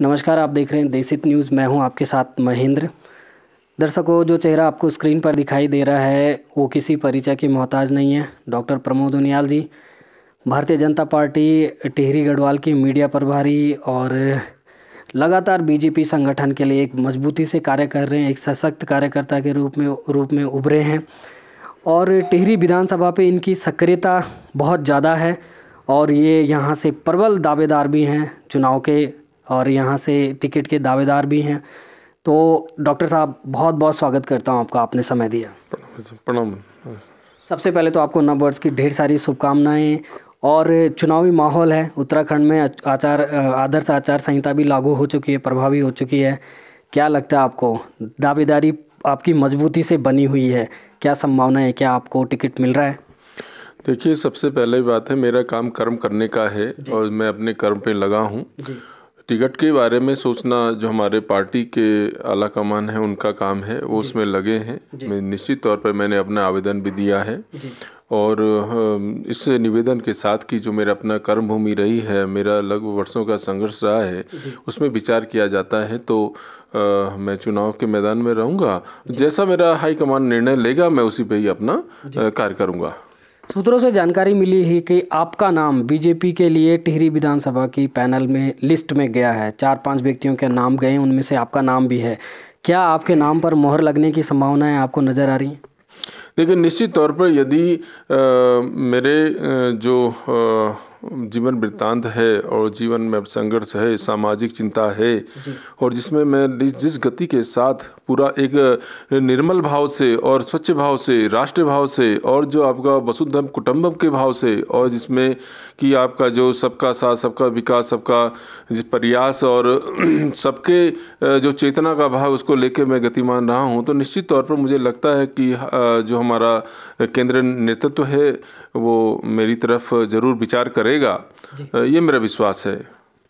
नमस्कार, आप देख रहे हैं देसित न्यूज़। मैं हूं आपके साथ महेंद्र। दर्शकों, जो चेहरा आपको स्क्रीन पर दिखाई दे रहा है वो किसी परिचय की मोहताज नहीं है। डॉक्टर प्रमोद उनियाल जी, भारतीय जनता पार्टी टिहरी गढ़वाल की मीडिया प्रभारी और लगातार बीजेपी संगठन के लिए एक मजबूती से कार्य कर रहे हैं, एक सशक्त कार्यकर्ता के रूप में उभरे हैं। और टिहरी विधानसभा पे इनकी सक्रियता बहुत ज़्यादा है और ये यहाँ से प्रबल दावेदार भी हैं चुनाव के, और यहाँ से टिकट के दावेदार भी हैं। तो डॉक्टर साहब, बहुत बहुत स्वागत करता हूँ आपका, आपने समय दिया। प्रणाम। सबसे पहले तो आपको नव वर्ष की ढेर सारी शुभकामनाएं। और चुनावी माहौल है उत्तराखंड में, आदर्श आचार संहिता भी लागू हो चुकी है, प्रभावी हो चुकी है। क्या लगता है आपको, दावेदारी आपकी मजबूती से बनी हुई है, क्या संभावना है, क्या आपको टिकट मिल रहा है? देखिए, सबसे पहले बात है, मेरा काम कर्म करने का है और मैं अपने कर्म पे लगा हूँ। टिकट के बारे में सोचना जो हमारे पार्टी के आला कमान है उनका काम है, वो उसमें लगे हैं। मैं निश्चित तौर पर मैंने अपना आवेदन भी दिया है और इस निवेदन के साथ कि जो मेरा अपना कर्म भूमि रही है, मेरा लगभग वर्षों का संघर्ष रहा है, उसमें विचार किया जाता है। तो मैं चुनाव के मैदान में रहूँगा, जैसा मेरा हाईकमान निर्णय लेगा मैं उसी पे ही अपना कार्य करूँगा। सूत्रों से जानकारी मिली है कि आपका नाम बीजेपी के लिए टिहरी विधानसभा की पैनल में लिस्ट में गया है। 4-5 व्यक्तियों के नाम गए, उनमें से आपका नाम भी है। क्या आपके नाम पर मोहर लगने की संभावनाएं आपको नज़र आ रही हैं? देखिए, निश्चित तौर पर यदि मेरे जो जीवन वृत्तांत है और जीवन में संघर्ष है, सामाजिक चिंता है, और जिसमें मैं जिस गति के साथ पूरा एक निर्मल भाव से और स्वच्छ भाव से, राष्ट्र भाव से, और जो आपका वसुधैव कुटुंबकम के भाव से, और जिसमें कि आपका जो सबका साथ, सबका विकास, सबका प्रयास और सबके जो चेतना का भाव, उसको लेके मैं गतिमान रहा हूँ, तो निश्चित तौर पर मुझे लगता है कि जो हमारा केंद्रीय नेतृत्व है वो मेरी तरफ जरूर विचार करेगा। ये मेरा विश्वास है।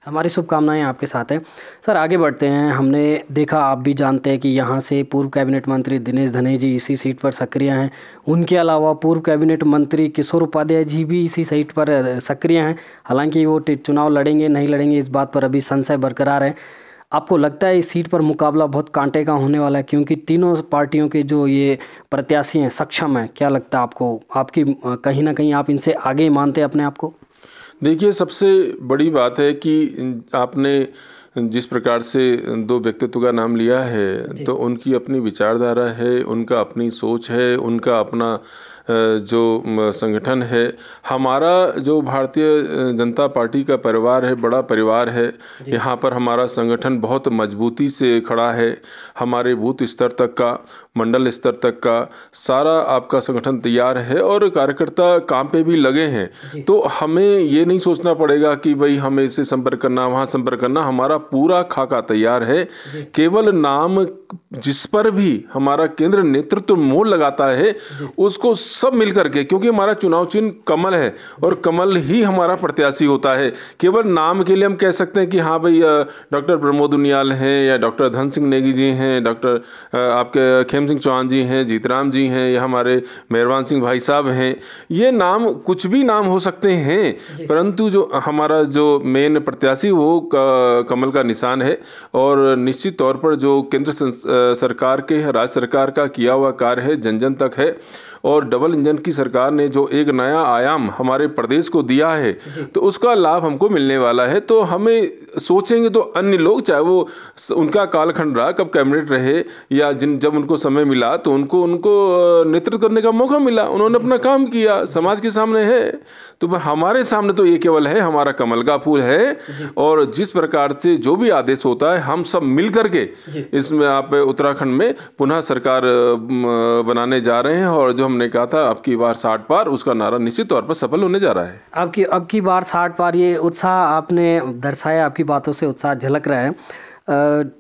हमारी शुभकामनाएं आपके साथ हैं। सर, आगे बढ़ते हैं। हमने देखा, आप भी जानते हैं कि यहाँ से पूर्व कैबिनेट मंत्री दिनेश धनेजी जी इसी सीट पर सक्रिय हैं। उनके अलावा पूर्व कैबिनेट मंत्री किशोर उपाध्याय जी भी इसी सीट पर सक्रिय हैं। हालांकि वो चुनाव लड़ेंगे नहीं लड़ेंगे, इस बात पर अभी संशय बरकरार है। आपको लगता है इस सीट पर मुकाबला बहुत कांटे का होने वाला है, क्योंकि तीनों पार्टियों के जो ये प्रत्याशी हैं सक्षम हैं? क्या लगता है आपको, आपकी कहीं ना कहीं आप इनसे आगे मानते हैं अपने आप को? देखिए, सबसे बड़ी बात है कि आपने जिस प्रकार से 2 व्यक्तित्व का नाम लिया है, तो उनकी अपनी विचारधारा है, उनका अपनी सोच है, उनका अपना जो संगठन है। हमारा जो भारतीय जनता पार्टी का परिवार है, बड़ा परिवार है। यहाँ पर हमारा संगठन बहुत मजबूती से खड़ा है। हमारे बूथ स्तर तक का, मंडल स्तर तक का सारा आपका संगठन तैयार है और कार्यकर्ता काम पे भी लगे हैं। तो हमें ये नहीं सोचना पड़ेगा कि भाई हमें इससे संपर्क करना, वहाँ संपर्क करना। हमारा पूरा खाका तैयार है। केवल नाम जिस पर भी हमारा केंद्र नेतृत्व मोहर लगाता है, उसको सब मिलकर के, क्योंकि हमारा चुनाव चिन्ह कमल है और कमल ही हमारा प्रत्याशी होता है। केवल नाम के लिए हम कह सकते हैं कि हाँ भाई डॉक्टर प्रमोद उनियाल हैं, या डॉक्टर धन सिंह नेगी जी हैं, डॉक्टर आपके खेम सिंह चौहान जी हैं, जीतराम जी हैं, या हमारे मेहरबान सिंह भाई साहब हैं। ये नाम कुछ भी नाम हो सकते हैं, परंतु जो हमारा जो मेन प्रत्याशी वो कमल का निशान है। और निश्चित तौर पर जो केंद्र सरकार के, राज्य सरकार का किया हुआ कार्य है, जन जन तक है। और डबल इंजन की सरकार ने जो एक नया आयाम हमारे प्रदेश को दिया है, तो उसका लाभ हमको मिलने वाला है। तो हमें सोचेंगे तो अन्य लोग, चाहे वो उनका कालखंड रहा, कब कैबिनेट रहे, या जब उनको समय मिला तो उनको नेतृत्व करने का मौका मिला, उन्होंने अपना काम किया, समाज के सामने है। तो हमारे सामने तो ये केवल है, हमारा कमल का फूल है। और जिस प्रकार से जो भी आदेश होता है, हम सब मिल करके इसमें आप उत्तराखंड में पुनः सरकार बनाने जा रहे हैं। और जो हमने कहा था अब की बार 60 पार, उसका नारा निश्चित तौर पर सफल होने जा रहा है। अब की बार 60 पार, ये उत्साह आपने दर्शाया, आपकी बातों से उत्साह झलक रहा है।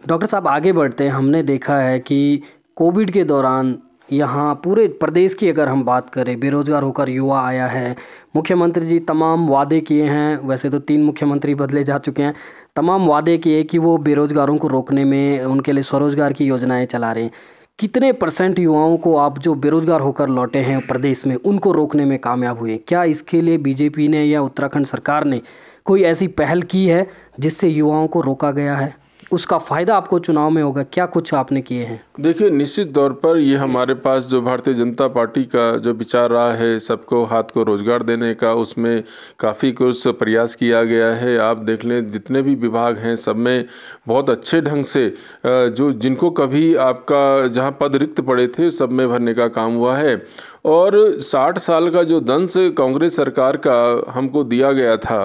डॉक्टर साहब, आगे बढ़ते हैं। हमने देखा है कि कोविड के दौरान यहाँ पूरे प्रदेश की अगर हम बात करें, बेरोजगार होकर युवा आया है। मुख्यमंत्री जी तमाम वादे किए हैं, वैसे तो 3 मुख्यमंत्री बदले जा चुके हैं। तमाम वादे किए कि वो बेरोजगारों को रोकने में, उनके लिए स्वरोजगार की योजनाएं चला रहे हैं। कितने % युवाओं को आप जो बेरोजगार होकर लौटे हैं प्रदेश में, उनको रोकने में कामयाब हुए? क्या इसके लिए बीजेपी ने या उत्तराखंड सरकार ने कोई ऐसी पहल की है जिससे युवाओं को रोका गया है? उसका फ़ायदा आपको चुनाव में होगा, क्या कुछ आपने किए हैं? देखिए, निश्चित तौर पर ये हमारे पास जो भारतीय जनता पार्टी का जो विचार रहा है सबको हाथ को रोजगार देने का, उसमें काफ़ी कुछ प्रयास किया गया है। आप देख लें जितने भी विभाग हैं सब में बहुत अच्छे ढंग से जो जिनको कभी आपका जहाँ पद रिक्त पड़े थे सब में भरने का काम हुआ है। और 60 साल का जो दंश कांग्रेस सरकार का हमको दिया गया था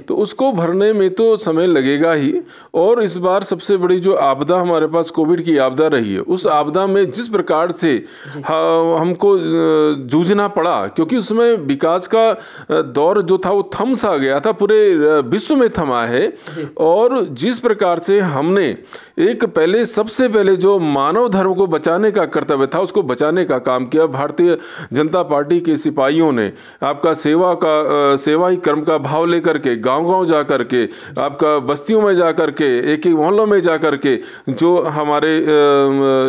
तो उसको भरने में तो समय लगेगा ही। और इस बार सबसे बड़ी जो आपदा हमारे पास कोविड की आपदा रही है, उस आपदा में जिस प्रकार से हमको जूझना पड़ा, क्योंकि उसमें विकास का दौर जो था वो थम सा गया था, पूरे विश्व में थमा है। और जिस प्रकार से हमने पहले सबसे पहले जो मानव धर्म को बचाने का कर्तव्य था उसको बचाने का काम किया। भारतीय जनता पार्टी के सिपाहियों ने आपका सेवा ही कर्म का भाव लेकर के गांव-गांव जा करके, आपका बस्तियों में जा करके, एक एक मोहल्लों में जा करके जो हमारे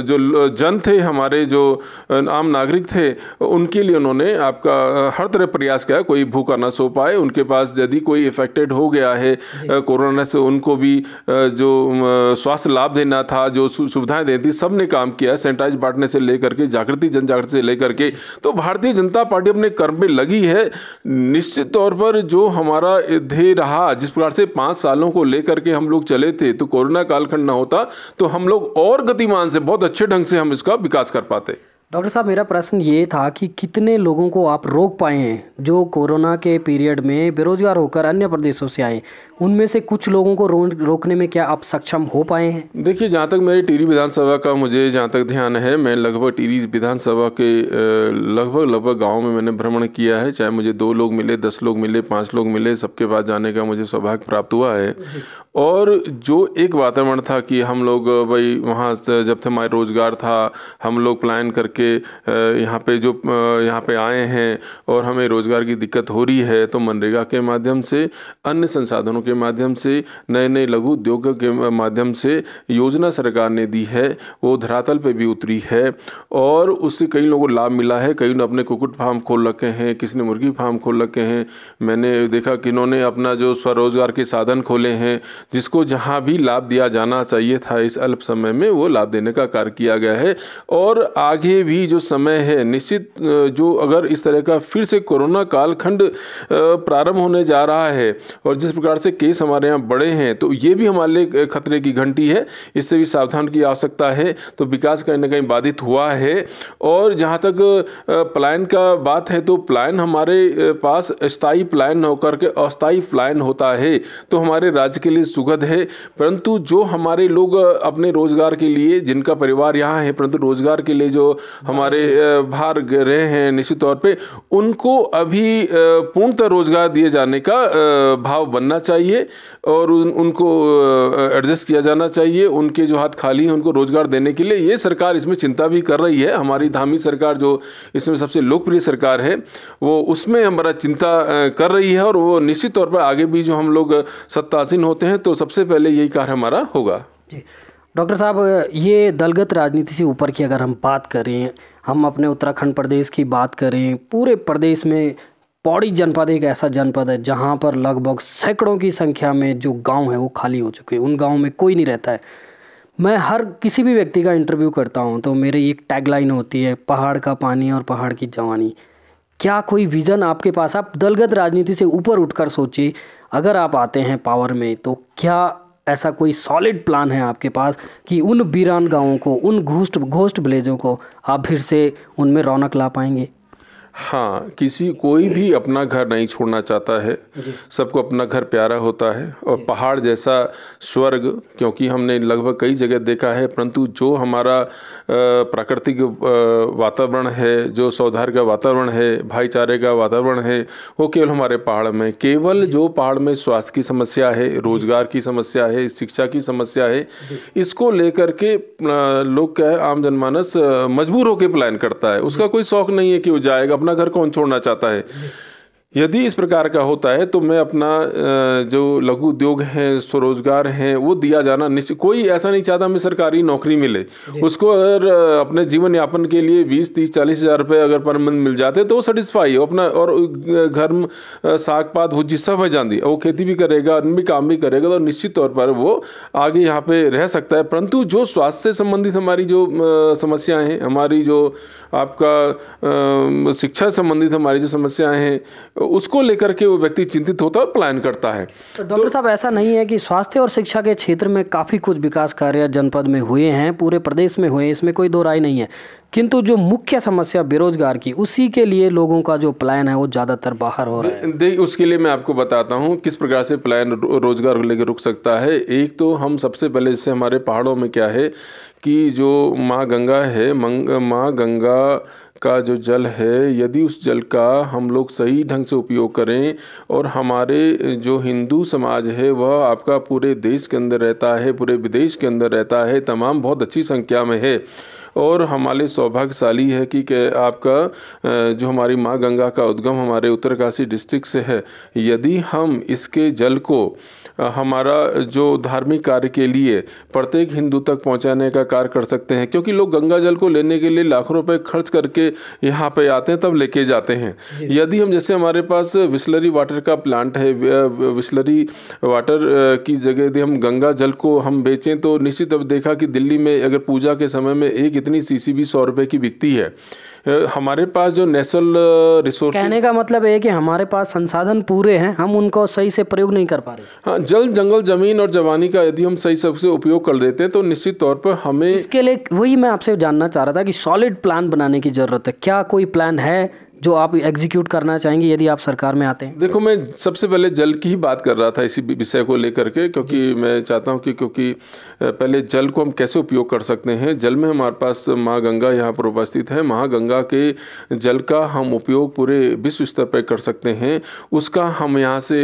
जो जन थे, हमारे जो आम नागरिक थे, उनके लिए उन्होंने आपका हर तरह प्रयास किया। कोई भूखा ना सो पाए, उनके पास यदि कोई इफेक्टेड हो गया है कोरोना से, उनको भी जो स्वास्थ्य लाभ देना था, जो सुविधाएं देती, सब ने काम किया। सैनिटाइज बांटने से लेकर के जागृति जन जागृति से लेकर के, तो भारतीय जनता पार्टी अपने कर्म में लगी है। निश्चित तौर पर जो हमारा ध्येय रहा, जिस प्रकार से 5 सालों को लेकर के हम लोग चले थे, तो कोरोना कालखंड ना होता तो हम लोग और गतिमान से बहुत अच्छे ढंग से हम इसका विकास कर पाते। डॉक्टर साहब, मेरा प्रश्न ये था कि कितने लोगों को आप रोक पाए हैं जो कोरोना के पीरियड में बेरोजगार होकर अन्य प्रदेशों से आए? उनमें से कुछ लोगों को रोकने में क्या आप सक्षम हो पाए हैं? देखिए, जहाँ तक मेरी टिहरी विधानसभा का मुझे जहाँ तक ध्यान है, मैं लगभग टिहरी विधानसभा के लगभग गाँव में मैंने भ्रमण किया है। चाहे मुझे 2 लोग मिले, 10 लोग मिले, 5 लोग मिले, सबके पास जाने का मुझे सौभाग्य प्राप्त हुआ है। और जो एक वातावरण था कि हम लोग भाई वहाँ जब से हमारा रोजगार था, हम लोग प्लान करके यहाँ पे आए हैं और हमें रोजगार की दिक्कत हो रही है, तो मनरेगा के माध्यम से, अन्य संसाधनों के माध्यम से, नए नए लघु उद्योग के माध्यम से योजना सरकार ने दी है, वो धरातल पे भी उतरी है और उससे कई लोगों को लाभ मिला है। कई ने अपने कुक्कुट फार्म खोल रखे हैं, किसी ने मुर्गी फार्म खोल रखे हैं। मैंने देखा कि इन्होंने अपना जो स्वरोजगार के साधन खोले हैं, जिसको जहाँ भी लाभ दिया जाना चाहिए था इस अल्प समय में, वो लाभ देने का कार्य किया गया है। और आगे भी जो समय है, निश्चित जो अगर इस तरह का फिर से कोरोना कालखंड प्रारंभ होने जा रहा है और जिस प्रकार से केस हमारे यहाँ बढ़े हैं, तो ये भी हमारे लिए खतरे की घंटी है। इससे भी सावधान की आवश्यकता है। तो विकास कहीं ना कहीं बाधित हुआ है। और जहाँ तक प्लान का बात है, तो प्लान हमारे पास स्थायी प्लान होकर के अस्थायी प्लान होता है, तो हमारे राज्य के लिए सुखद है। परंतु जो हमारे लोग अपने रोजगार के लिए, जिनका परिवार यहाँ है परंतु रोजगार के लिए जो हमारे बाहर रहे हैं, निश्चित तौर पे उनको अभी पूर्णतः रोजगार दिए जाने का भाव बनना चाहिए और उनको एडजस्ट किया जाना चाहिए। उनके जो हाथ खाली हैं उनको रोजगार देने के लिए ये सरकार इसमें चिंता भी कर रही है। हमारी धामी सरकार जो इसमें सबसे लोकप्रिय सरकार है, वो उसमें हमारा चिंता कर रही है और वो निश्चित तौर पर आगे भी जो हम लोग सत्तासीन होते हैं तो सबसे पहले यही कार्य हमारा होगा। जी डॉक्टर साहब, ये दलगत राजनीति से ऊपर की अगर हम बात करें, हम अपने उत्तराखंड प्रदेश की बात करें, पूरे प्रदेश में पौड़ी जनपद एक ऐसा जनपद है जहाँ पर लगभग सैकड़ों की संख्या में जो गांव है वो खाली हो चुके हैं। उन गांव में कोई नहीं रहता है। मैं हर किसी भी व्यक्ति का इंटरव्यू करता हूँ तो मेरी एक टैगलाइन होती है, पहाड़ का पानी और पहाड़ की जवानी। क्या कोई विज़न आपके पास? आप दलगत राजनीति से ऊपर उठकर सोचिए, अगर आप आते हैं पावर में तो क्या ऐसा कोई सॉलिड प्लान है आपके पास कि उन वीरान गाँवों को, उन घोस्ट विलेजों को आप फिर से उनमें रौनक ला पाएंगे? हाँ, कोई भी अपना घर नहीं छोड़ना चाहता है। सबको अपना घर प्यारा होता है और पहाड़ जैसा स्वर्ग, क्योंकि हमने लगभग कई जगह देखा है, परंतु जो हमारा प्राकृतिक वातावरण है, जो सौहार्द का वातावरण है, भाईचारे का वातावरण है, वो केवल हमारे पहाड़ में। केवल जो पहाड़ में स्वास्थ्य की समस्या है, रोजगार की समस्या है, शिक्षा की समस्या है, इसको लेकर के लोग क्या है, आम जनमानस मजबूर होकर प्लान करता है। उसका कोई शौक नहीं है कि वो जाएगा, अपना घर कौन छोड़ना चाहता है। यदि इस प्रकार का होता है तो मैं अपना जो लघु उद्योग है, स्वरोजगार है, वो दिया जाना निश्चित। कोई ऐसा नहीं चाहता हमें सरकारी नौकरी मिले, उसको अगर अपने जीवन यापन के लिए 20-30-40 हज़ार रुपये अगर पर मंथ मिल जाते तो सेटिस्फाई हो अपना, और घर में साग पात भुजी सब है जाती, वो खेती भी करेगा, अन्य भी काम भी करेगा, तो निश्चित तौर पर वो आगे यहाँ पे रह सकता है। परंतु जो स्वास्थ्य से संबंधित हमारी जो समस्याएं हैं, हमारी जो आपका शिक्षा संबंधित हमारी जो समस्याएं हैं, उसको लेकर के वो व्यक्ति चिंतित होता है और प्लान करता है। तो डॉक्टर साहब, ऐसा नहीं है कि स्वास्थ्य और शिक्षा के क्षेत्र में काफ़ी कुछ विकास कार्य जनपद में हुए हैं, पूरे प्रदेश में हुए हैं, इसमें कोई दो राय नहीं है, किंतु जो मुख्य समस्या बेरोजगार की, उसी के लिए लोगों का जो प्लान है वो ज़्यादातर बाहर हो रहा है। उसके लिए मैं आपको बताता हूँ किस प्रकार से प्लान रोजगार को लेकर रुक सकता है। एक तो हम सबसे पहले, इससे हमारे पहाड़ों में क्या है कि जो माँ गंगा है, माँ गंगा का जो जल है, यदि उस जल का हम लोग सही ढंग से उपयोग करें, और हमारे जो हिंदू समाज है वह आपका पूरे देश के अंदर रहता है, पूरे विदेश के अंदर रहता है, तमाम बहुत अच्छी संख्या में है, और हमारे सौभाग्यशाली है कि आपका जो हमारी माँ गंगा का उद्गम हमारे उत्तरकाशी डिस्ट्रिक्ट से है। यदि हम इसके जल को हमारा जो धार्मिक कार्य के लिए प्रत्येक हिंदू तक पहुंचाने का कार्य कर सकते हैं, क्योंकि लोग गंगा जल को लेने के लिए लाखों रुपए खर्च करके यहाँ पे आते हैं, तब लेके जाते हैं। यदि हम, जैसे हमारे पास विस्लरी वाटर का प्लांट है, विस्लरी वाटर की जगह यदि हम गंगा जल को हम बेचें, तो निश्चित अब देखा कि दिल्ली में अगर पूजा के समय में एक इतनी सीसी भी 100 रुपये की बिकती है। हमारे पास जो नेशनल रिसोर्स, कहने का मतलब है कि हमारे पास संसाधन पूरे हैं, हम उनको सही से प्रयोग नहीं कर पा रहे। हाँ, जल, जंगल, जमीन और जवानी का यदि हम सही सबसे उपयोग कर देते हैं तो निश्चित तौर पर हमें, इसके लिए वही मैं आपसे जानना चाह रहा था कि सॉलिड प्लान बनाने की जरूरत है। क्या कोई प्लान है जो आप एग्जीक्यूट करना चाहेंगे यदि आप सरकार में आते हैं? देखो, मैं सबसे पहले जल की ही बात कर रहा था इसी विषय को लेकर के, क्योंकि मैं चाहता हूं कि क्योंकि पहले जल को हम कैसे उपयोग कर सकते हैं। जल में हमारे पास माँ गंगा यहाँ पर उपस्थित है, माँ गंगा के जल का हम उपयोग पूरे विश्व स्तर पर कर सकते हैं, उसका हम यहाँ से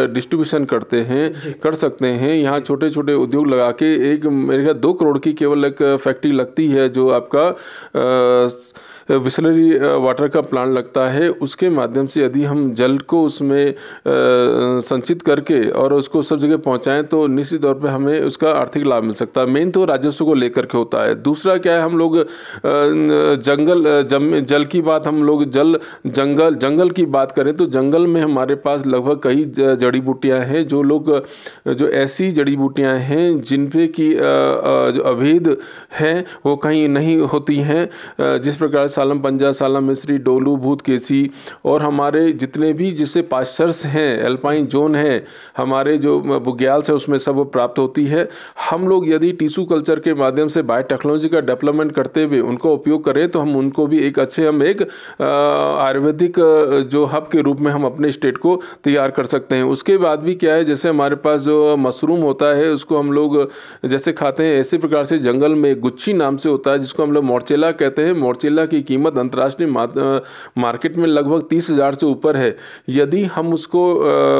डिस्ट्रीब्यूशन कर सकते हैं। यहाँ छोटे छोटे उद्योग लगा के, एक मेरे ख्याल 2 करोड़ की केवल एक फैक्ट्री लगती है जो आपका विस्लरी वाटर का प्लांट लगता है, उसके माध्यम से यदि हम जल को उसमें संचित करके और उसको सब जगह पहुंचाएं तो निश्चित तौर पे हमें उसका आर्थिक लाभ मिल सकता है। मेन तो राजस्व को लेकर के होता है। दूसरा क्या है, हम लोग जल की बात, हम लोग जंगल की बात करें तो जंगल में हमारे पास लगभग कई जड़ी बूटियाँ हैं, जो ऐसी जड़ी बूटियाँ हैं जिन पे की जो अवैध हैं वो कहीं नहीं होती हैं, जिस प्रकार सालम पंजा, सालम मिस्री, डोलू, भूत केसी और हमारे जितने भी जिससे पाश्चर्स हैं, एल्पाइन जोन है, हमारे जो बुग्याल से उसमें सब प्राप्त होती है। हम लोग यदि टिश्यू कल्चर के माध्यम से बायोटेक्नोलॉजी का डेवलपमेंट करते हुए उनको उपयोग करें तो हम उनको भी एक आयुर्वेदिक जो हब के रूप में हम अपने स्टेट को तैयार कर सकते हैं। उसके बाद भी क्या है, जैसे हमारे पास जो मशरूम होता है उसको हम लोग जैसे खाते हैं, ऐसे प्रकार से जंगल में गुच्छी नाम से होता है जिसको हम लोग मोर्चेला कहते हैं। मोर्चेला की कीमत अंतर्राष्ट्रीय मार्केट में लगभग 30,000 से ऊपर है। यदि हम उसको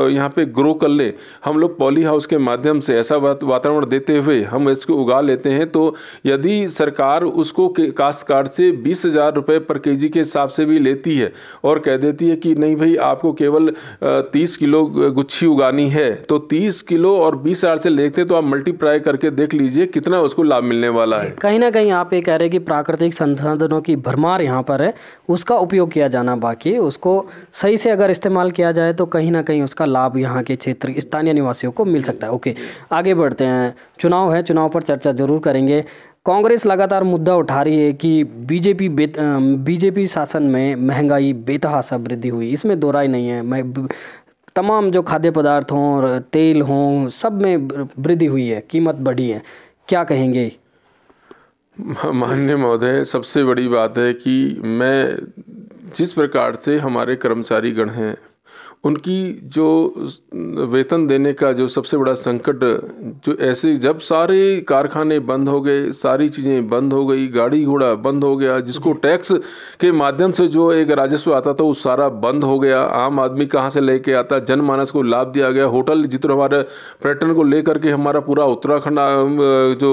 यहाँ पे ग्रो कर ले, हम लोग पॉली हाउस के माध्यम से ऐसा वातावरण देते हुए हम इसको उगा लेते हैं, तो यदि सरकार उसको काश्तकार से 20,000 रुपये पर केजी के हिसाब से भी लेती है और कह देती है कि नहीं भाई आपको केवल 30 किलो गुच्छी उगानी है, तो 30 किलो और 20,000 से लेते तो आप मल्टीप्लाई करके देख लीजिए कितना उसको लाभ मिलने वाला है। कहीं ना कहीं आप ये कह रहे हैं कि प्राकृतिक संसाधनों की भरमार यहाँ पर है, उसका उपयोग किया जाना बाकी, उसको सही से अगर इस्तेमाल किया जाए तो कहीं ना कहीं उसका लाभ यहाँ के क्षेत्र स्थानीय निवासियों को मिल सकता है। ओके, आगे बढ़ते हैं। चुनाव है, चुनाव पर चर्चा जरूर करेंगे। कांग्रेस लगातार मुद्दा उठा रही है कि बीजेपी शासन में महंगाई बेतहाशा वृद्धि हुई, इसमें दो राय नहीं है। तमाम जो खाद्य पदार्थ हों और तेल हों सब में वृद्धि हुई है, कीमत बढ़ी है, क्या कहेंगे? माननीय महोदय, सबसे बड़ी बात है कि मैं जिस प्रकार से हमारे कर्मचारी गण हैं उनकी जो वेतन देने का जो सबसे बड़ा संकट, जो ऐसे जब सारे कारखाने बंद हो गए, सारी चीज़ें बंद हो गई, गाड़ी घोड़ा बंद हो गया, जिसको टैक्स के माध्यम से जो एक राजस्व आता था वो सारा बंद हो गया, आम आदमी कहाँ से लेके आता, जनमानस को लाभ दिया गया, होटल जितना हमारे पर्यटन को लेकर के हमारा पूरा उत्तराखंड जो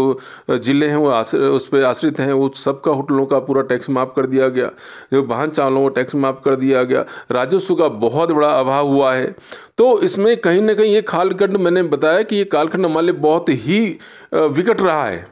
जिले हैं वो उस पर आश्रित हैं, वो सबका होटलों का पूरा टैक्स माफ़ कर दिया गया, जो वाहन चालकों को टैक्स माफ़ कर दिया गया, राजस्व का बहुत बड़ा अभाव हुआ है। तो इसमें कहीं ना कहीं ये कालखंड, मैंने बताया कि ये कालखंड हमारे लिए बहुत ही विकट रहा है,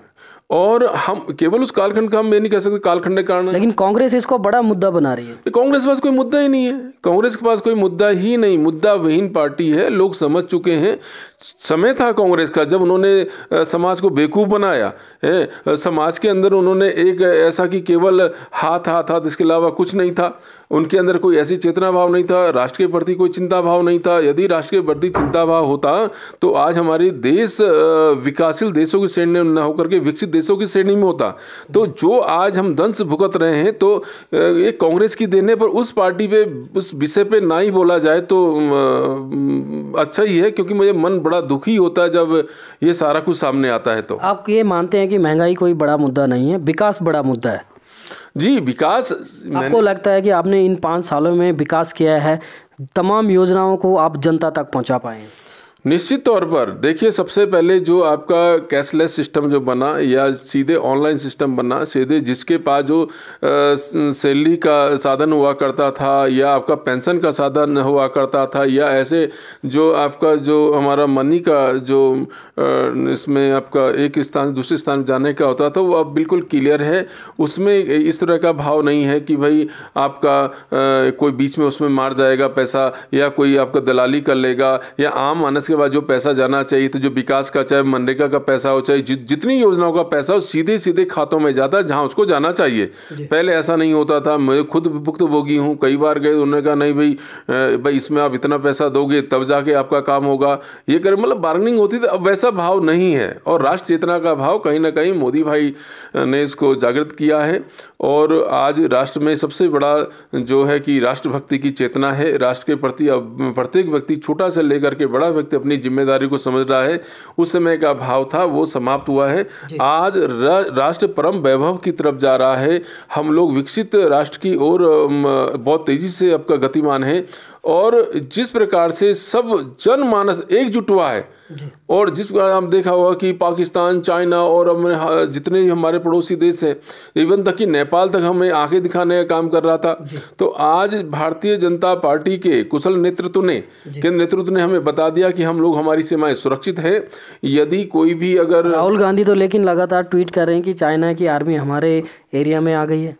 और हम केवल उस कालखंड का हम ये नहीं कह सकते कालखंड के कारण, लेकिन कांग्रेस इसको बड़ा मुद्दा बना रही है। कांग्रेस के पास कोई मुद्दा ही नहीं है, कांग्रेस के पास कोई मुद्दा ही नहीं, मुद्दा विहीन पार्टी है। लोग समझ चुके हैं, समय था कांग्रेस का जब उन्होंने समाज को बेवकूफ़ बनाया है, समाज के अंदर उन्होंने एक ऐसा कि केवल हाथ हाथ हाथ, इसके अलावा कुछ नहीं था, उनके अंदर कोई ऐसी चेतना भाव नहीं था, राष्ट्र के प्रति कोई चिंता भाव नहीं था। यदि राष्ट्र के प्रति चिंता भाव होता तो आज हमारे देश विकासशील देशों की श्रेणी में न होकर के विकसित देशों की श्रेणी में होता। तो जो आज हम दंश भुगत रहे हैं, तो ये कांग्रेस की देने पर उस पार्टी पे, उस विषय पे ना ही बोला जाए तो अच्छा ही है, क्योंकि मुझे मन बड़ा दुखी होता है जब ये सारा कुछ सामने आता है। तो आप ये मानते हैं कि महंगाई कोई बड़ा मुद्दा नहीं है, विकास बड़ा मुद्दा है? जी, विकास, आपको लगता है कि आपने इन 5 सालों में विकास किया है, तमाम योजनाओं को आप जनता तक पहुंचा पाए हैं? निश्चित तौर पर देखिए, सबसे पहले जो आपका कैशलेस सिस्टम जो बना, या सीधे ऑनलाइन सिस्टम बना, सीधे जिसके पास जो सैलरी का साधन हुआ करता था, या आपका पेंशन का साधन हुआ करता था, या ऐसे जो आपका जो हमारा मनी का जो इसमें आपका एक स्थान से दूसरे स्थान जाने का होता था, वो अब बिल्कुल क्लियर है। उसमें इस तरह का भाव नहीं है कि भाई आपका कोई बीच में उसमें मार जाएगा पैसा, या कोई आपका दलाली कर लेगा, या आम मानस के बाद जो पैसा जाना चाहिए, तो जो विकास का, चाहे मनरेगा का पैसा हो, चाहे जितनी योजनाओं का पैसा हो, सीधे सीधे खातों में जाता है जहां उसको जाना चाहिए। पहले ऐसा नहीं होता था। मैं खुद भुक्तभोगी हूँ, कई बार गए, उन्होंने कहा नहीं भाई इसमें आप इतना पैसा दोगे तब जाके आपका काम होगा, ये कर, मतलब बार्गेनिंग होती थी। अब वैसा भाव नहीं है, और राष्ट्र चेतना का भाव कहीं ना कहीं मोदी भाई ने इसको जागृत किया है, और आज राष्ट्र में सबसे बड़ा जो है कि राष्ट्रभक्ति की चेतना है। राष्ट्र के प्रति अब प्रत्येक व्यक्ति, छोटा से लेकर के बड़ा व्यक्ति, अपनी जिम्मेदारी को समझ रहा है। उस समय का भाव था वो समाप्त हुआ है। आज राष्ट्र परम वैभव की तरफ जा रहा है। हम लोग विकसित राष्ट्र की ओर बहुत तेजी से आपका गतिमान है, और जिस प्रकार से सब जनमानस एकजुट हुआ है, और जिस प्रकार आप देखा होगा कि पाकिस्तान, चाइना और जितने हमारे पड़ोसी देश हैं, इवन तक कि नेपाल तक हमें आंखें दिखाने का काम कर रहा था। तो आज भारतीय जनता पार्टी के कुशल नेतृत्व ने हमें बता दिया कि हम लोग, हमारी सीमाएं सुरक्षित है। यदि कोई भी अगर, राहुल गांधी तो लेकिन लगातार ट्वीट कर रहे हैं कि चाइना की आर्मी हमारे एरिया में आ गई है।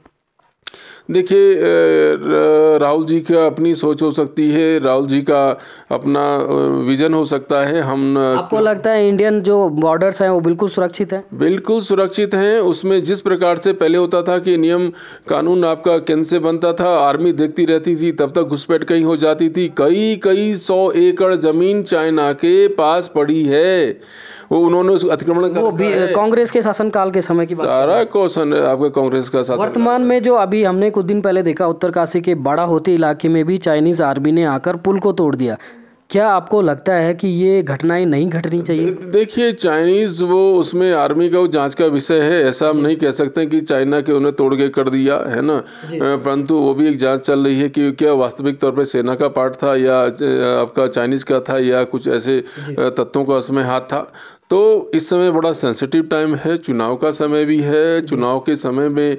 देखिए, राहुल जी का अपनी सोच हो सकती है, राहुल जी का अपना विजन हो सकता है। आपको लगता है इंडियन जो बॉर्डर्स हैं वो बिल्कुल सुरक्षित हैं? बिल्कुल सुरक्षित हैं। उसमें जिस प्रकार से पहले होता था कि नियम कानून आपका केंद्र से बनता था, आर्मी देखती रहती थी, तब तक घुसपैठ कहीं हो जाती थी। कई 100 एकड़ जमीन चाइना के पास पड़ी है, वो उन्होंने उस अतिक्रमण वो भी कांग्रेस के शासनकाल के समय की बात, सारा क्वेश्चन आपका कांग्रेस का शासन। वर्तमान में जो अभी हमने कुछ दिन पहले देखा, उत्तरकाशी के बाड़ाहोती इलाके में भी चाइनीज आर्मी ने आकर पुल को तोड़ दिया। क्या आपको लगता है कि ये घटनाएं नहीं घटनी चाहिए? देखिए, चाइनीज वो उसमें आर्मी का वो जांच का विषय है। ऐसा हम नहीं कह सकते कि चाइना के उन्हें तोड़ के कर दिया है ना, परंतु वो भी एक जांच चल रही है कि क्या वास्तविक तौर पे सेना का पार्ट था, या आपका चाइनीज का था, या कुछ ऐसे तत्वों का उसमें हाथ था। तो इस समय बड़ा सेंसिटिव टाइम है, चुनाव का समय भी है। चुनाव के समय में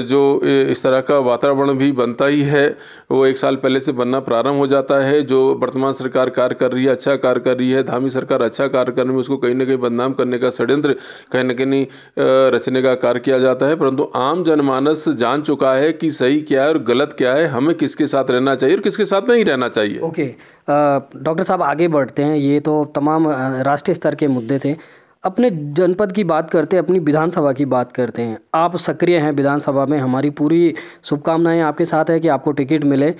जो इस तरह का वातावरण भी बनता ही है, वो 1 साल पहले से बनना प्रारंभ हो जाता है। जो वर्तमान सरकार कार्य कर रही है, अच्छा कार्य कर रही है, धामी सरकार अच्छा कार्य करने में उसको कहीं ना कहीं बदनाम करने का षड्यंत्र कहीं ना कहीं रचने का कार्य किया जाता है। परंतु आम जनमानस जान चुका है कि सही क्या है और गलत क्या है, हमें किसके साथ रहना चाहिए और किसके साथ नहीं रहना चाहिए। ओके, डॉक्टर साहब आगे बढ़ते हैं। ये तो तमाम राष्ट्रीय स्तर के मुद्दे थे। अपने जनपद की बात करते हैं, अपनी विधानसभा की बात करते हैं। आप सक्रिय हैं विधानसभा में, हमारी पूरी शुभकामनाएं आपके साथ है कि आपको टिकट मिले।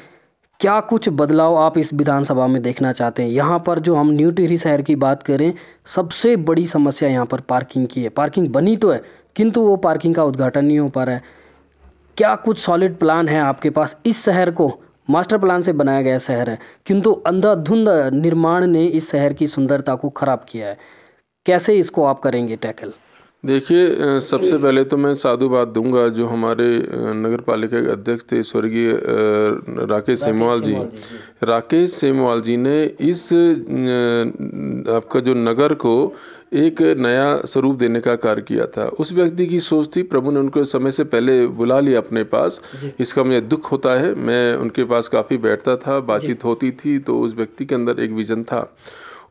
क्या कुछ बदलाव आप इस विधानसभा में देखना चाहते हैं? यहाँ पर जो हम न्यू टिहरी शहर की बात करें, सबसे बड़ी समस्या यहाँ पर पार्किंग की है। पार्किंग बनी तो है, किंतु वो पार्किंग का उद्घाटन नहीं हो पा रहा है। क्या कुछ सॉलिड प्लान है आपके पास इस शहर को मास्टर प्लान से बनाया गया शहर है, किंतु अंधाधुंध निर्माण ने इस शहर की सुंदरता को खराब किया है। कैसे इसको आप करेंगे टैकल? देखिए, सबसे पहले तो मैं साधुवाद दूंगा जो हमारे नगर पालिका के अध्यक्ष थे स्वर्गीय राकेश सेमवाल जी। राकेश सेमवाल जी ने इस आपका जो नगर को एक नया स्वरूप देने का कार्य किया था। उस व्यक्ति की सोच थी, प्रभु ने उनको समय से पहले बुला लिया अपने पास। इसका मुझे दुख होता है, मैं उनके पास काफ़ी बैठता था, बातचीत होती थी, तो उस व्यक्ति के अंदर एक विजन था।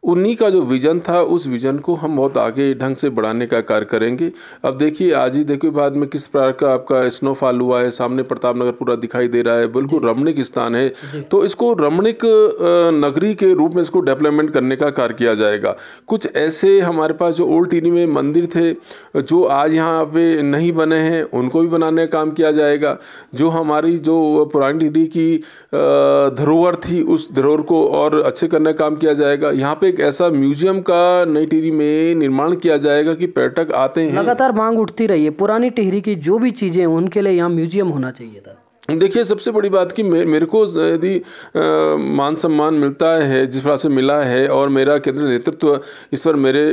उन्हीं का जो विजन था, उस विजन को हम बहुत आगे ढंग से बढ़ाने का कार्य करेंगे। अब देखिए, आज ही देखिए बाद में किस प्रकार का आपका स्नोफॉल हुआ है, सामने प्रताप नगर पूरा दिखाई दे रहा है, बिल्कुल रमणीक स्थान है। तो इसको रमणीक नगरी के रूप में इसको डेवलपमेंट करने का कार्य किया जाएगा। कुछ ऐसे हमारे पास जो ओल्ड टिहरी में मंदिर थे जो आज यहाँ पे नहीं बने हैं, उनको भी बनाने का काम किया जाएगा। जो हमारी जो पुरानी टिहरी की धरोहर थी, उस धरोहर को और अच्छे करने का काम किया जाएगा। यहाँ पे एक ऐसा म्यूजियम का नई टिहरी में निर्माण किया जाएगा कि पर्यटक आते हैं। लगातार मांग उठती रही है, पुरानी टिहरी की जो भी चीजें हैं उनके लिए यहाँ म्यूजियम होना चाहिए था। देखिए, सबसे बड़ी बात कि मेरे को यदि मान सम्मान मिलता है जिस प्रकार से मिला है, और मेरा केंद्रीय नेतृत्व इस पर मेरे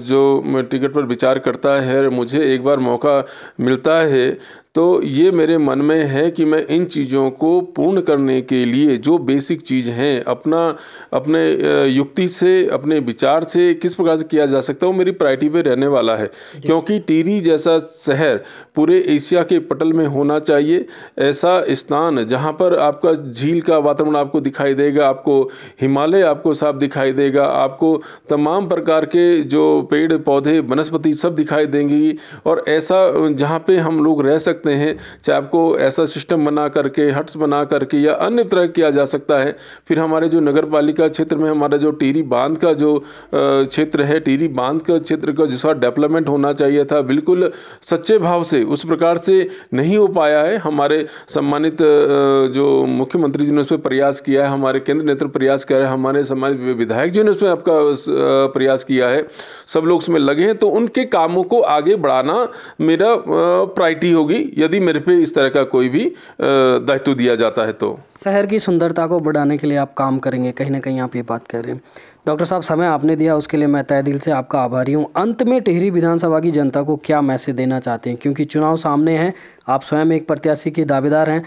जो टिकट पर विचार करता है, मुझे एक बार मौका मिलता है, तो ये मेरे मन में है कि मैं इन चीज़ों को पूर्ण करने के लिए जो बेसिक चीज़ हैं अपने युक्ति से, अपने विचार से किस प्रकार से किया जा सकता है, वो मेरी प्रायोरिटी पे रहने वाला है। क्योंकि टिहरी जैसा शहर पूरे एशिया के पटल में होना चाहिए। ऐसा स्थान जहाँ पर आपका झील का वातावरण आपको दिखाई देगा, आपको हिमालय आपको साफ दिखाई देगा, आपको तमाम प्रकार के जो पेड़ पौधे वनस्पति सब दिखाई देंगी, और ऐसा जहाँ पे हम लोग रह सकते हैं, चाहे आपको ऐसा सिस्टम बना करके, हट्स बना करके या अन्य तरह किया जा सकता है। फिर हमारे जो नगर पालिका क्षेत्र में हमारा जो टिहरी बांध का जो क्षेत्र है, टिहरी बांध का क्षेत्र का जिसका डेवलपमेंट होना चाहिए था, बिल्कुल सच्चे भाव से उस प्रकार से नहीं हो पाया है। हमारे सम्मानित जो मुख्यमंत्री जी ने उस पर प्रयास किया है, हमारे केंद्र नेतृत्व प्रयास किया है, हमारे सम्मानित विधायक जी ने उसमें आपका प्रयास किया है, सब लोग उसमें लगे हैं। तो उनके कामों को आगे बढ़ाना मेरा प्रायोरिटी होगी यदि मेरे पे इस तरह का कोई भी दायित्व दिया जाता है। तो शहर की सुंदरता को बढ़ाने के लिए आप काम करेंगे, कहीं ना कहीं आप ये बात कर रहे हैं। डॉक्टर साहब, समय आपने दिया उसके लिए मैं तहे दिल से आपका आभारी हूँ। अंत में टिहरी विधानसभा की जनता को क्या मैसेज देना चाहते हैं, क्योंकि चुनाव सामने है, आप स्वयं एक प्रत्याशी के दावेदार हैं,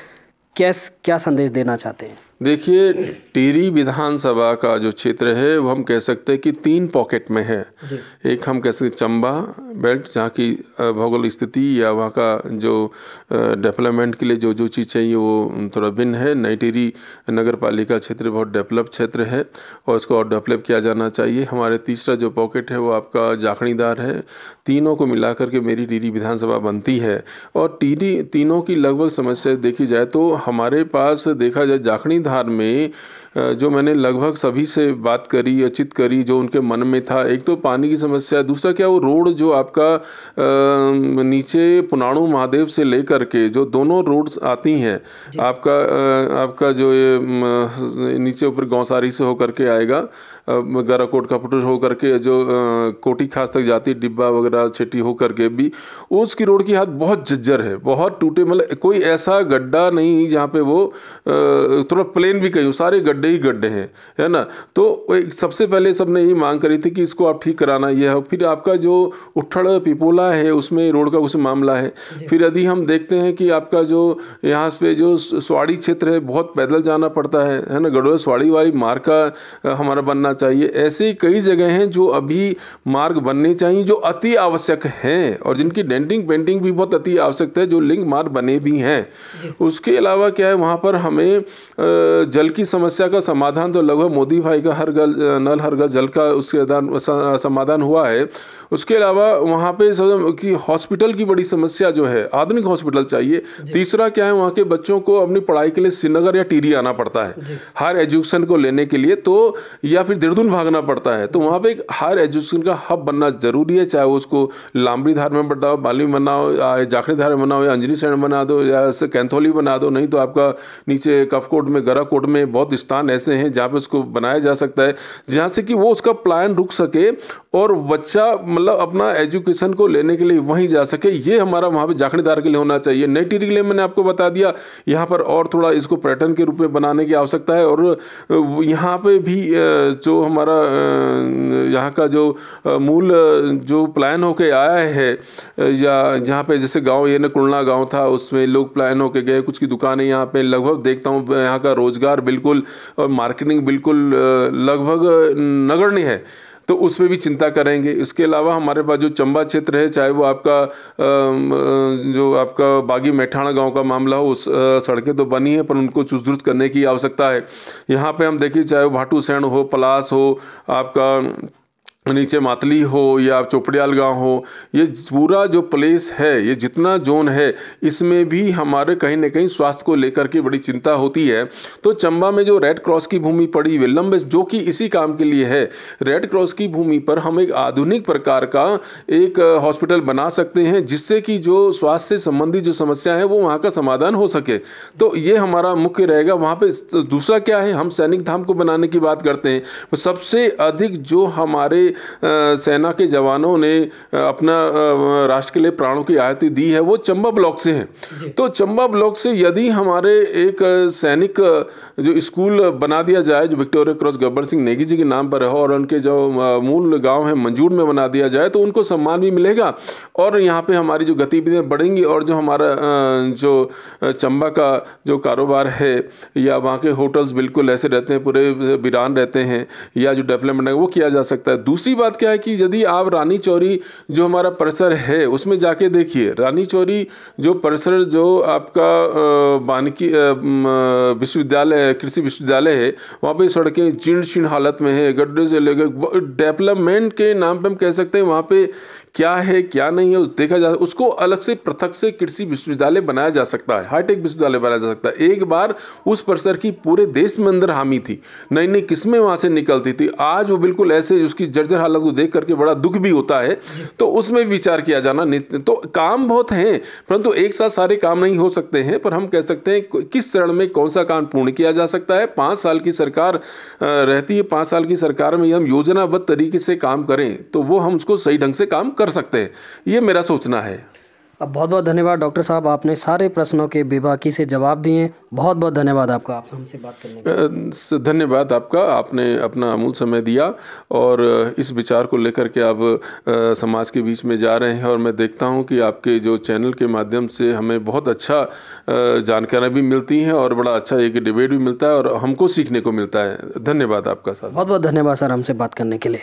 क्या संदेश देना चाहते हैं? देखिए, टिहरी विधानसभा का जो क्षेत्र है वो हम कह सकते हैं कि 3 पॉकेट में है। एक हम कह सकते हैं चंबा बेल्ट, जहाँ की भौगोलिक स्थिति या वहाँ का जो डेवलपमेंट के लिए जो जो चीज़ चाहिए वो थोड़ा भिन्न है। नई टिहरी नगर पालिका क्षेत्र बहुत डेवलप क्षेत्र है और इसको और डेवलप किया जाना चाहिए। हमारे तीसरा जो पॉकेट है वो आपका जाखणीदार है। तीनों को मिला करके मेरी टिहरी विधानसभा बनती है। और टिहरी तीनों की लगभग समस्या देखी जाए तो हमारे पास देखा जाए जाखणीदार में जो मैंने लगभग सभी से बात करी, अचित करी, जो उनके मन में था, एक तो पानी की समस्या, दूसरा क्या वो रोड जो आपका नीचे पुनाणु महादेव से लेकर के जो दोनों रोड्स आती हैं, आपका जो ये नीचे ऊपर गौसारी से होकर के आएगा, गराकोट का पुटुर होकर के जो कोटी खास तक जाती है, डिब्बा वगैरह छेटी होकर के भी, उसकी रोड की हालत बहुत जर्जर है, बहुत टूटे, मतलब कोई ऐसा गड्ढा नहीं जहाँ पे वो थोड़ा प्लेन भी कहीं, सारे गड्ढे ही गड्ढे हैं, है ना। तो सबसे पहले सबने यही मांग करी थी कि इसको आप ठीक कराना ये है। फिर आपका जो उठड़ पिपोला है उसमें रोड का कुछ मामला है। फिर यदि हम देखते हैं कि आपका जो यहाँ पे जो स्वाड़ी क्षेत्र है बहुत पैदल जाना पड़ता है ना, गढ़वा स्वाड़ी वाली मार्ग का हमारा बनना चाहिए। ऐसे कई जगह हैं जो अभी मार्ग बनने चाहिए, जो अति आवश्यक हैं और जिनकी डेंटिंग पेंटिंग भी बहुत अति आवश्यक है, जो लिंक मार्ग बने भी हैं। उसके अलावा क्या है, वहाँ पर हमें जल की समस्या का समाधान तो लगभग मोदी भाई का हर घर नल हर घर जल का उसके समाधान हुआ है। उसके अलावा वहाँ पे कि हॉस्पिटल की बड़ी समस्या जो है, आधुनिक हॉस्पिटल चाहिए। तीसरा क्या है, वहाँ के बच्चों को अपनी पढ़ाई के लिए श्रीनगर या टिहरी आना पड़ता है हायर एजुकेशन को लेने के लिए, तो या फिर देहरादून भागना पड़ता है। तो वहाँ पे एक हायर एजुकेशन का हब बनना जरूरी है, चाहे वो उसको लामड़ी धार में बनाओ, बाली में बनाओ, जाखड़ी धार में बनाओ, या अंजनी सैंड बना दो, या कैंथोली बना दो, नहीं तो आपका नीचे कफकोट में, गराकोट में बहुत स्थान ऐसे हैं जहाँ पे उसको बनाया जा सकता है, जहाँ से कि वो उसका प्लान रुक सके और बच्चा मतलब अपना एजुकेशन को लेने के लिए वहीं जा सके। ये हमारा वहाँ पे जाखड़ी धार के लिए होना चाहिए। नई टिहरी के लिए मैंने आपको बता दिया, यहाँ पर और थोड़ा इसको पर्यटन के रूप में बनाने की आवश्यकता है। और यहाँ पे भी जो हमारा यहाँ का जो मूल जो प्लान होके आया है, या जहाँ पे जैसे गांव ये कुलना गांव था, उसमें लोग प्लान होके गए, कुछ की दुकानें यहाँ पे लगभग देखता हूँ यहाँ का रोजगार बिल्कुल और मार्केटिंग बिल्कुल लगभग नगण्य है, तो उस पर भी चिंता करेंगे। इसके अलावा हमारे पास जो चंबा क्षेत्र है, चाहे वो आपका जो आपका बागी मैठाणा गांव का मामला हो, उस सड़कें तो बनी है पर उनको चुस्त दुरुस्त करने की आवश्यकता है। यहाँ पे हम देखिए, चाहे वो भाटू सैंड हो, पलास हो, आपका नीचे मातली हो, या चोपड़ियाल गांव हो, ये पूरा जो प्लेस है, ये जितना जोन है, इसमें भी हमारे कहीं ना कहीं स्वास्थ्य को लेकर के बड़ी चिंता होती है। तो चंबा में जो रेड क्रॉस की भूमि पड़ी हुई लंबे, जो कि इसी काम के लिए है, रेड क्रॉस की भूमि पर हम एक आधुनिक प्रकार का एक हॉस्पिटल बना सकते हैं, जिससे कि जो स्वास्थ्य से संबंधित जो समस्या है वो वहाँ का समाधान हो सके। तो ये हमारा मुख्य रहेगा वहाँ पे। दूसरा क्या है, हम सैनिक धाम को बनाने की बात करते हैं, तो सबसे अधिक जो हमारे सेना के जवानों ने अपना राष्ट्र के लिए प्राणों की आहुति दी है, वो चंबा ब्लॉक से है। तो चंबा ब्लॉक से यदि हमारे एक सैनिक जो स्कूल बना दिया जाए, जो विक्टोरिया क्रॉस गब्बर सिंह नेगी जी के नाम पर है, और उनके जो मूल गांव है मंजूर में बना दिया जाए, तो उनको सम्मान भी मिलेगा और यहाँ पे हमारी जो गतिविधियाँ बढ़ेंगी, और जो हमारा जो चंबा का जो कारोबार है, या वहाँ के होटल्स बिल्कुल ऐसे रहते हैं, पूरे वीरान रहते हैं, या जो डेवलपमेंट है वो किया जा सकता है। दूसरी बात क्या है कि यदि आप रानी चौरी जो हमारा परिसर है उसमें जाके देखिए, रानी चौरी जो परिसर जो आपका वानिकी विश्वविद्यालय, कृषि विश्वविद्यालय है, वहाँ पे सड़कें जीर्ण शीर्ण हालत में है, गड्ढे से लेकर डेवलपमेंट के नाम पे हम कह सकते हैं वहाँ पे क्या है क्या नहीं है देखा जा, उसको अलग से पृथक से कृषि विश्वविद्यालय बनाया जा सकता है, हाईटेक विश्वविद्यालय बनाया जा सकता है। एक बार उस परिसर की पूरे देश में अंदर हामी थी, नई नई किस्में वहाँ से निकलती थी, आज वो बिल्कुल ऐसे उसकी जर्जर हालत को देख करके बड़ा दुख भी होता है। तो उसमें विचार किया जाना, तो काम बहुत हैं, परंतु एक साथ सारे काम नहीं हो सकते हैं, पर हम कह सकते हैं किस चरण में कौन सा काम पूर्ण किया जा सकता है। 5 साल की सरकार रहती है, 5 साल की सरकार में हम योजनाबद्ध तरीके से काम करें तो वो हम उसको सही ढंग से काम कर सकते हैं, ये मेरा सोचना है। अब बहुत बहुत धन्यवाद डॉक्टर साहब, आपने सारे प्रश्नों के बेबाकी से जवाब दिए। बहुत बहुत धन्यवाद आपका, आप हमसे बात करने के। धन्यवाद आपका, आपने अपना अमूल समय दिया और इस विचार को लेकर के आप समाज के बीच में जा रहे हैं, और मैं देखता हूं कि आपके जो चैनल के माध्यम से हमें बहुत अच्छा जानकारी भी मिलती हैं और बड़ा अच्छा एक डिबेट भी मिलता है और हमको सीखने को मिलता है। धन्यवाद आपका सर। बहुत बहुत धन्यवाद सर हमसे बात करने के लिए।